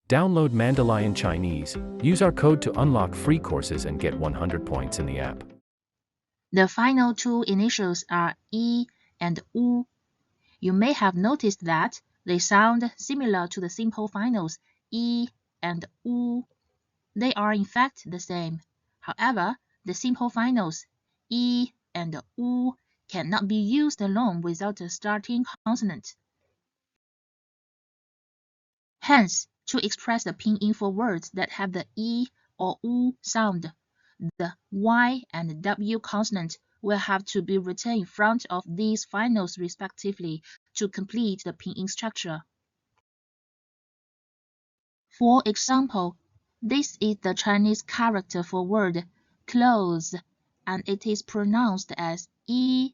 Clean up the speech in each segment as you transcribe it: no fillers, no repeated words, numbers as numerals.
Download Mandalion Chinese. Use our code to unlock free courses and get 100 points in the app. The final two initials are E and U. You may have noticed that they sound similar to the simple finals E and U. They are in fact the same. However, the simple finals E and U cannot be used alone without a starting consonant. Hence, to express the pinyin for words that have the E or U sound, the Y and W consonant will have to be written in front of these finals respectively to complete the pinyin structure. For example, this is the Chinese character for word clothes, and it is pronounced as E.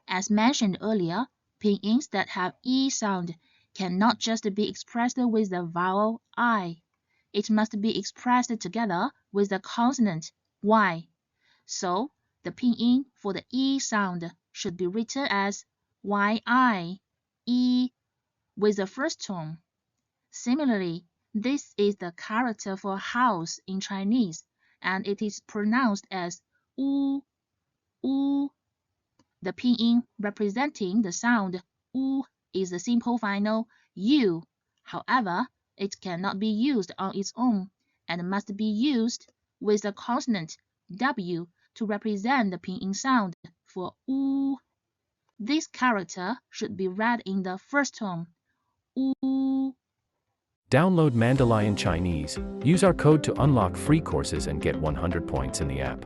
As mentioned earlier, pinyins that have E sound cannot just be expressed with the vowel I. It must be expressed together with the consonant Y. So, the pinyin for the E sound should be written as YI, E, with the first tone. Similarly, this is the character for house in Chinese, and it is pronounced as U. The pinyin representing the sound U is the simple final U. However, it cannot be used on its own and must be used with the consonant W to represent the pinyin sound for U. This character should be read in the first tone, U. Download Mandalion Chinese. Use our code to unlock free courses and get 100 points in the app.